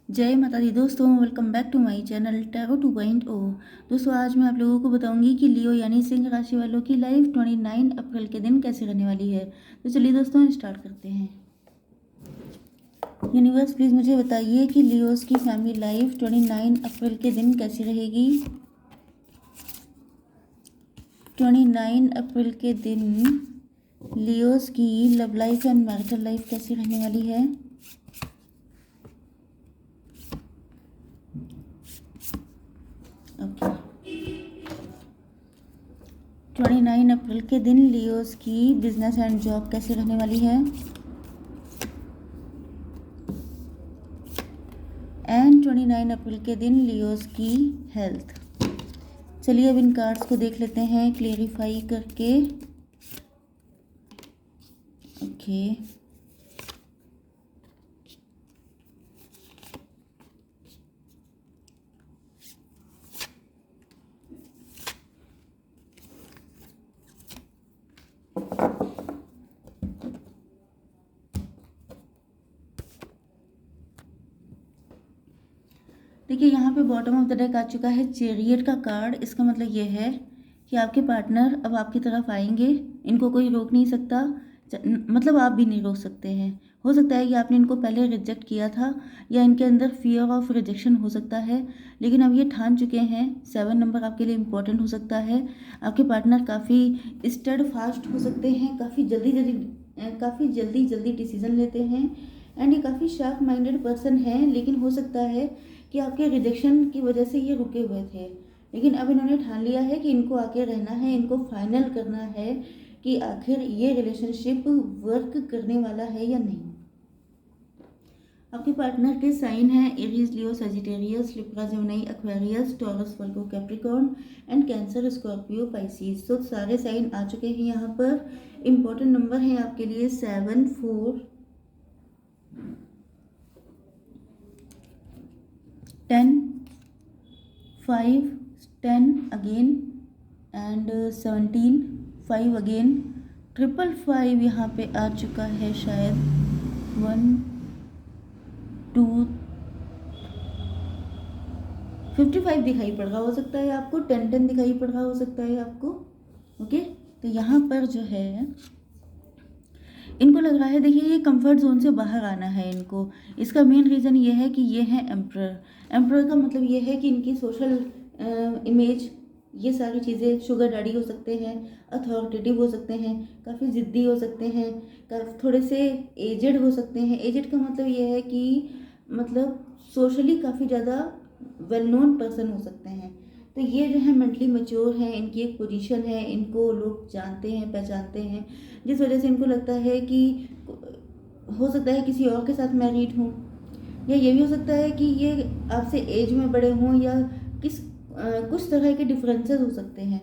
जय माता दी दोस्तों, welcome back to my channel tarot 2.0। दोस्तों आज मैं आप लोगों को बताऊंगी कि लियो यानी सिंह राशि वालों की लाइफ 29 अप्रैल के दिन कैसे रहने वाली है। तो चलिए दोस्तों स्टार्ट करते हैं। यूनिवर्स प्लीज़ मुझे बताइए कि लियोस की फैमिली लाइफ 29 अप्रैल के दिन कैसी रहेगी। 29 अप्रैल के दिन लियोस की love life and marital life कैसी रहने वाली है। ओके, 29 अप्रैल के दिन लियोस की बिजनेस एंड जॉब कैसी रहने वाली है। एंड 29 अप्रैल के दिन लियोस की हेल्थ। चलिए अब इन कार्ड्स को देख लेते हैं क्लियरिफाई करके। ओके, देखिए यहाँ पे बॉटम ऑफ द डेक आ चुका है चैरियट का कार्ड। इसका मतलब ये है कि आपके पार्टनर अब आपकी तरफ आएंगे, इनको कोई रोक नहीं सकता। मतलब आप भी नहीं रोक सकते हैं। हो सकता है कि आपने इनको पहले रिजेक्ट किया था या इनके अंदर फियर ऑफ रिजेक्शन हो सकता है, लेकिन अब ये ठान चुके हैं। 7 नंबर आपके लिए इम्पोर्टेंट हो सकता है। आपके पार्टनर काफ़ी स्टेड फास्ट हो सकते हैं, काफ़ी जल्दी डिसीजन लेते हैं एंड ये काफ़ी शार्प माइंडेड पर्सन है। लेकिन हो सकता है कि आपके रिजेक्शन की वजह से ये रुके हुए थे, लेकिन अब इन्होंने ठान लिया है कि इनको आगे रहना है, इनको फाइनल करना है कि आखिर ये रिलेशनशिप वर्क करने वाला है या नहीं। आपके पार्टनर के साइन हैं Aries, Leo, Sagittarius, Libra, Gemini, Aquarius, taurus, Virgo, Capricorn and cancer, Scorpio, Pisces. तो सारे साइन आ चुके हैं यहाँ पर। इम्पोर्टेंट नंबर है आपके लिए 7, 4, 10, 5, 10 अगेन एंड 17, 5 अगेन, 555 यहाँ पे आ चुका है शायद। 1, 2, 55 दिखाई पड़ रहा हो सकता है आपको, 10 दिखाई पड़ रहा हो सकता है आपको। ओके, तो यहाँ पर जो है इनको लग रहा है, देखिए ये कंफर्ट जोन से बाहर आना है इनको। इसका मेन रीज़न ये है कि ये है एम्परर। एम्परर का मतलब ये है कि इनकी सोशल इमेज, ये सारी चीज़ें, शुगर डैडी हो सकते हैं, अथॉरिटेटिव हो सकते हैं, काफ़ी ज़िद्दी हो सकते हैं, थोड़े से एजेड हो सकते हैं। एजेड का मतलब ये है कि मतलब सोशली काफ़ी ज़्यादा वेल नोन पर्सन हो सकते हैं। तो ये जो है मेंटली मैच्योर है, इनकी एक पोजीशन है, इनको लोग जानते हैं, पहचानते हैं, जिस वजह से इनको लगता है कि हो सकता है किसी और के साथ मैरिड हूँ, या ये भी हो सकता है कि ये आपसे एज में बड़े हों, या कुछ तरह के डिफरेंसेस हो सकते हैं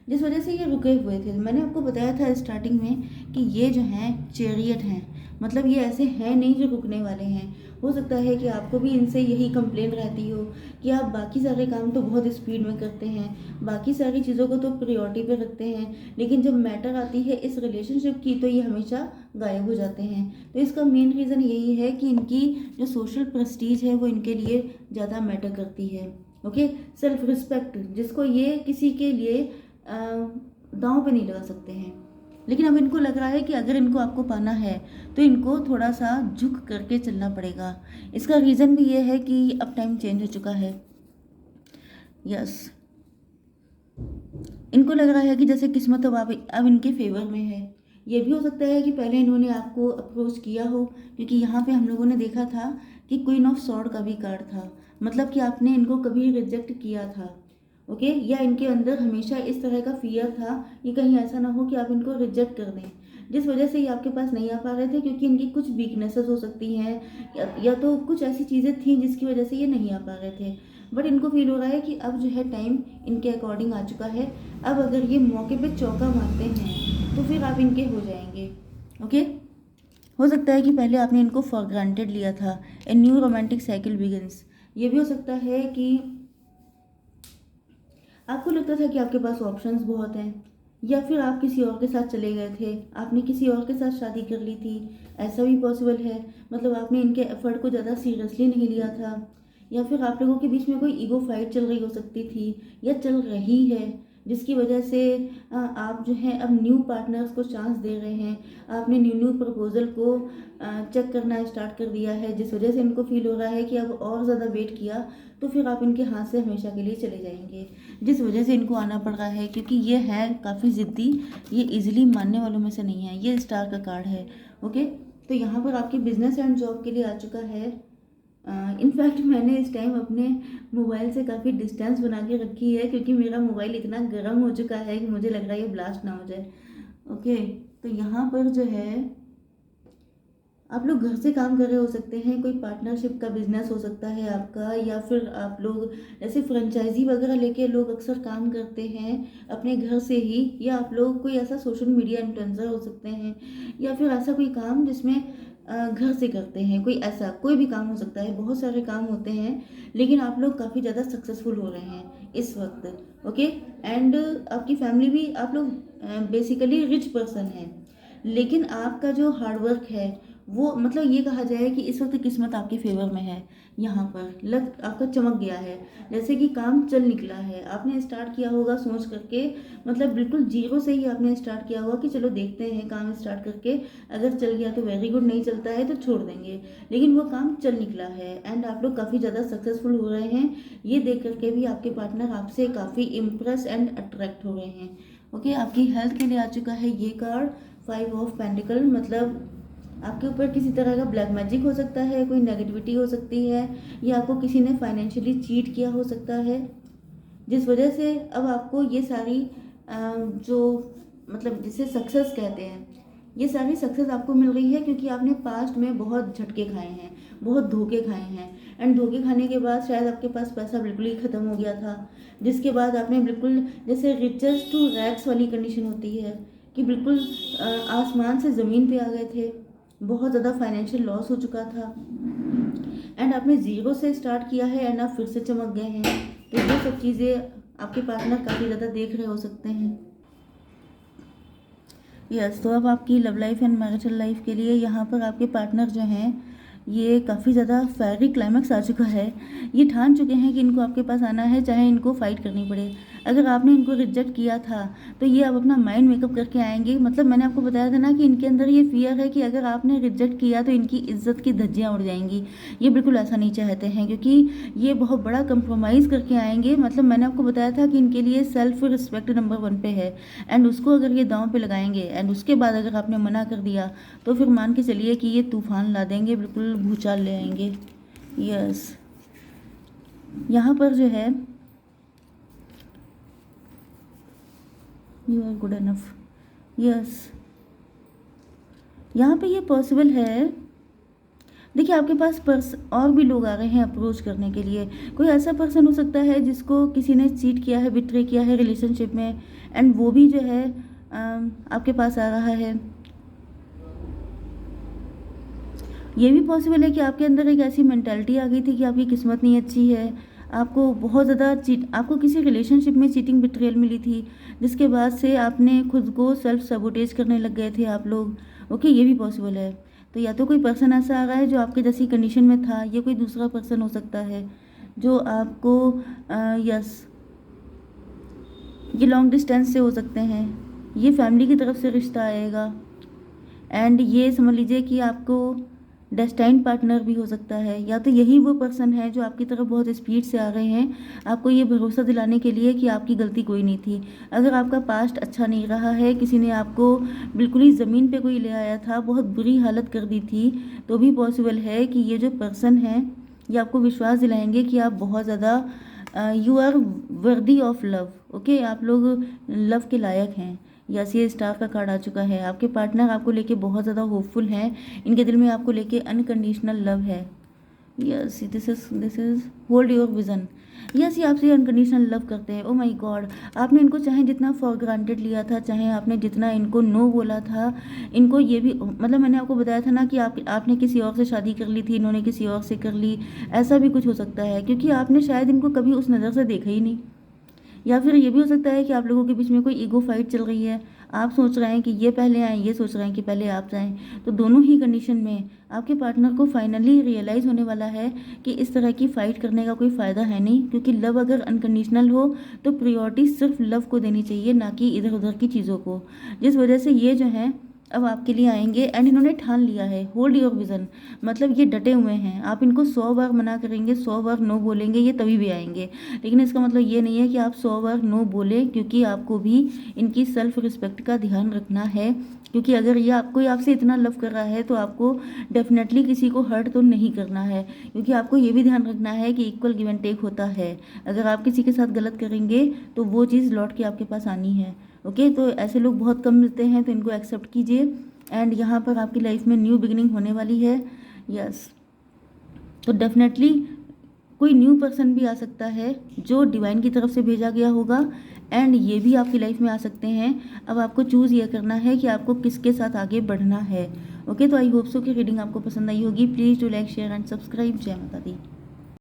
जिस वजह से ये रुके हुए थे। मैंने आपको बताया था स्टार्टिंग में कि ये जो हैं चैरियट हैं, मतलब ये ऐसे हैं नहीं जो रुकने वाले हैं। हो सकता है कि आपको भी इनसे यही कंप्लेन रहती हो कि आप बाकी सारे काम तो बहुत स्पीड में करते हैं, बाकी सारी चीज़ों को तो प्रायोरिटी पे रखते हैं, लेकिन जब मैटर आती है इस रिलेशनशिप की तो ये हमेशा गायब हो जाते हैं। तो इसका मेन रीज़न यही है कि इनकी जो सोशल प्रेस्टीज है वो इनके लिए ज़्यादा मैटर करती है। ओके, सेल्फ रिस्पेक्ट, जिसको ये किसी के लिए दांव पे नहीं लगा सकते हैं। लेकिन अब इनको लग रहा है कि अगर इनको आपको पाना है तो इनको थोड़ा सा झुक करके चलना पड़ेगा। इसका रीज़न भी ये है कि अब टाइम चेंज हो चुका है। यस, इनको लग रहा है कि जैसे किस्मत अब इनके फेवर में है। ये भी हो सकता है कि पहले इन्होंने आपको अप्रोच किया हो, क्योंकि यहाँ पे हम लोगों ने देखा था कि क्वीन ऑफ सॉर्ड का भी कार्ड था, मतलब कि आपने इनको कभी रिजेक्ट किया था। ओके, या इनके अंदर हमेशा इस तरह का फियर था कि कहीं ऐसा ना हो कि आप इनको रिजेक्ट कर दें, जिस वजह से ये आपके पास नहीं आ पा रहे थे, क्योंकि इनकी कुछ वीकनेसेस हो सकती हैं, या तो कुछ ऐसी चीज़ें थी जिसकी वजह से ये नहीं आ पा रहे थे। बट इनको फील हो रहा है कि अब जो है टाइम इनके अकॉर्डिंग आ चुका है। अब अगर ये मौके पे चौका मारते हैं तो फिर आप इनके हो जाएंगे। ओके, हो सकता है कि पहले आपने इनको फॉर ग्रांटेड लिया था। A new romantic cycle begins. ये भी हो सकता है कि आपको लगता था कि आपके पास ऑप्शंस बहुत हैं, या फिर आप किसी और के साथ चले गए थे, आपने किसी और के साथ शादी कर ली थी, ऐसा भी पॉसिबल है। मतलब आपने इनके एफर्ट को ज़्यादा सीरियसली नहीं लिया था, या फिर आप लोगों के बीच में कोई ईगो फाइट चल रही हो सकती थी या चल रही है, जिसकी वजह से आप जो है अब न्यू पार्टनर्स को चांस दे रहे हैं। आपने न्यू न्यू प्रपोजल को चेक करना स्टार्ट कर दिया है, जिस वजह से इनको फील हो रहा है कि अब और ज़्यादा वेट किया तो फिर आप इनके हाथ से हमेशा के लिए चले जाएंगे, जिस वजह से इनको आना पड़ रहा है, क्योंकि ये है काफ़ी ज़िद्दी, ये इजीली मानने वालों में से नहीं है। ये स्टार का कार्ड है। ओके, तो यहाँ पर आपकी बिजनेस एंड जॉब के लिए आ चुका है। इनफैक्ट मैंने इस टाइम अपने मोबाइल से काफ़ी डिस्टेंस बना के रखी है, क्योंकि मेरा मोबाइल इतना गर्म हो चुका है कि मुझे लग रहा है ये ब्लास्ट ना हो जाए। ओके, तो यहाँ पर जो है आप लोग घर से काम कर रहे हो सकते हैं, कोई पार्टनरशिप का बिजनेस हो सकता है आपका, या फिर आप लोग जैसे फ्रेंचाइजी वगैरह लेके लोग अक्सर काम करते हैं अपने घर से ही, या आप लोग कोई ऐसा सोशल मीडिया इन्फ्लुएंसर हो सकते हैं, या फिर ऐसा कोई काम जिसमें घर से करते हैं, कोई ऐसा कोई भी काम हो सकता है। बहुत सारे काम होते हैं, लेकिन आप लोग काफ़ी ज़्यादा सक्सेसफुल हो रहे हैं इस वक्त। ओके, एंड आपकी फैमिली भी, आप लोग बेसिकली रिच पर्सन हैं, लेकिन आपका जो हार्डवर्क है वो, मतलब ये कहा जाए कि इस वक्त किस्मत आपके फेवर में है। यहाँ पर लक आपका चमक गया है, जैसे कि काम चल निकला है। आपने स्टार्ट किया होगा सोच करके, मतलब बिल्कुल जीरो से ही आपने स्टार्ट किया होगा कि चलो देखते हैं काम स्टार्ट करके, अगर चल गया तो वेरी गुड, नहीं चलता है तो छोड़ देंगे, लेकिन वो काम चल निकला है एंड आप लोग काफ़ी ज़्यादा सक्सेसफुल हो रहे हैं। ये देख करके भी आपके पार्टनर आपसे काफ़ी इम्प्रेस एंड अट्रैक्ट हो रहे हैं। ओके, आपकी हेल्थ के लिए आ चुका है ये कार्ड 5 ऑफ पेंटिकल। मतलब आपके ऊपर किसी तरह का ब्लैक मैजिक हो सकता है, कोई नेगेटिविटी हो सकती है, या आपको किसी ने फाइनेंशियली चीट किया हो सकता है, जिस वजह से अब आपको ये सारी जो मतलब जिसे सक्सेस कहते हैं, ये सारी सक्सेस आपको मिल रही है, क्योंकि आपने पास्ट में बहुत झटके खाए हैं, बहुत धोखे खाए हैं, एंड धोखे खाने के बाद शायद आपके पास पैसा बिल्कुल ही ख़त्म हो गया था, जिसके बाद आपने बिल्कुल जैसे रिचेस टू रैग्स वाली कंडीशन होती है कि बिल्कुल आसमान से ज़मीन पे आ गए थे, बहुत ज़्यादा फाइनेंशियल लॉस हो चुका था, एंड आपने ज़ीरो से स्टार्ट किया है एंड आप फिर से चमक गए हैं। तो ये सब चीज़ें आपके पार्टनर काफ़ी ज़्यादा देख रहे हो सकते हैं। यस, तो अब आपकी love life and marital life के लिए यहाँ पर आपके पार्टनर जो हैं ये काफ़ी ज़्यादा फेयरी क्लाइमैक्स आ चुका है। ये ठान चुके हैं कि इनको आपके पास आना है, चाहे इनको फाइट करनी पड़े। अगर आपने इनको रिजेक्ट किया था तो ये अब अपना माइंड मेकअप करके आएंगे। मतलब मैंने आपको बताया था ना कि इनके अंदर ये फियर है कि अगर आपने रिजेक्ट किया तो इनकी इज्जत की धज्जियाँ उड़ जाएंगी। ये बिल्कुल ऐसा नहीं चाहते हैं, क्योंकि ये बहुत बड़ा कंप्रोमाइज़ करके आएंगे। मतलब मैंने आपको बताया था कि इनके लिए सेल्फ रिस्पेक्ट नंबर 1 पे है, एंड उसको अगर ये दांव पे लगाएंगे एंड उसके बाद अगर आपने मना कर दिया तो फिर मान के चलिए कि ये तूफान ला देंगे, बिल्कुल भूचाल ले आएंगे। यस, यहाँ पर जो है you are good enough. Yes, यहाँ पे ये पॉसिबल है। देखिए आपके पास और भी लोग आ रहे हैं अप्रोच करने के लिए। कोई ऐसा पर्सन हो सकता है जिसको किसी ने चीट किया है, बिट्रे किया है रिलेशनशिप में, एंड वो भी जो है आपके पास आ रहा है। ये भी पॉसिबल है कि आपके अंदर एक ऐसी मेंटालिटी आ गई थी कि आपकी किस्मत नहीं अच्छी है, आपको बहुत ज़्यादा आपको किसी रिलेशनशिप में चीटिंग बिट्रेयल मिली थी, जिसके बाद से आपने खुद को सेल्फ सबोटेज करने लग गए थे आप लोग। ओके, ये भी पॉसिबल है। तो या तो कोई पर्सन ऐसा आ रहा है जो आपके जैसी कंडीशन में था, या कोई दूसरा पर्सन हो सकता है जो आपको यस, ये लॉन्ग डिस्टेंस से हो सकते हैं, ये फैमिली की तरफ से रिश्ता आएगा, एंड ये समझ लीजिए कि आपको डेस्टाइन पार्टनर भी हो सकता है, या तो यही वो पर्सन है जो आपकी तरफ बहुत स्पीड से आ रहे हैं आपको ये भरोसा दिलाने के लिए कि आपकी गलती कोई नहीं थी। अगर आपका पास्ट अच्छा नहीं रहा है, किसी ने आपको बिल्कुल ही ज़मीन पे कोई ले आया था, बहुत बुरी हालत कर दी थी, तो भी पॉसिबल है कि ये जो पर्सन है ये आपको विश्वास दिलाएंगे कि आप बहुत ज़्यादा you are worthy of love. Okay, आप लोग लव के लायक हैं। यस, ये स्टार का कार्ड आ चुका है। आपके पार्टनर आपको लेके बहुत ज़्यादा होपफुल हैं, इनके दिल में आपको लेके अनकंडीशनल लव है। Yes, this is hold your vision. Yes, ये आपसे अनकंडीशनल लव करते हैं। ओ माय गॉड, आपने इनको चाहे जितना फॉर ग्रांटेड लिया था, चाहे आपने जितना इनको नो बोला था, इनको ये भी, मतलब मैंने आपको बताया था ना कि आपने किसी और से शादी कर ली थी, इन्होंने किसी और से कर ली, ऐसा भी कुछ हो सकता है, क्योंकि आपने शायद इनको कभी उस नज़र से देखा ही नहीं। या फिर ये भी हो सकता है कि आप लोगों के बीच में कोई ईगो फाइट चल रही है, आप सोच रहे हैं कि ये पहले आएँ, ये सोच रहे हैं कि पहले आप जाएँ, तो दोनों ही कंडीशन में आपके पार्टनर को फाइनली रियलाइज़ होने वाला है कि इस तरह की फ़ाइट करने का कोई फ़ायदा है नहीं, क्योंकि लव अगर अनकंडीशनल हो तो प्रायोरिटी सिर्फ लव को देनी चाहिए, ना कि इधर-उधर की चीज़ों को। जिस वजह से ये जो हैं अब आपके लिए आएँगे एंड इन्होंने ठान लिया है, होल्ड योर विज़न, मतलब ये डटे हुए हैं। आप इनको 100 बार मना करेंगे, 100 बार नो बोलेंगे, ये तभी भी आएँगे। लेकिन इसका मतलब ये नहीं है कि आप 100 बार नो बोलें, क्योंकि आपको भी इनकी सेल्फ रिस्पेक्ट का ध्यान रखना है। क्योंकि अगर ये कोई आपसे इतना लव कर रहा है तो आपको डेफ़िनेटली किसी को हर्ट तो नहीं करना है, क्योंकि आपको ये भी ध्यान रखना है कि इक्वल गिव एंड टेक होता है। अगर आप किसी के साथ गलत करेंगे तो वो चीज़ लौट के आपके पास आनी है। ओके, तो ऐसे लोग बहुत कम मिलते हैं, तो इनको एक्सेप्ट कीजिए एंड यहाँ पर आपकी लाइफ में न्यू बिगिनिंग होने वाली है। यस, तो डेफिनेटली कोई न्यू पर्सन भी आ सकता है जो डिवाइन की तरफ से भेजा गया होगा, एंड ये भी आपकी लाइफ में आ सकते हैं। अब आपको चूज़ ये करना है कि आपको किसके साथ आगे बढ़ना है। ओके, तो आई होप सो कि रीडिंग आपको पसंद आई होगी। Please do like, share and subscribe. जय माता दी।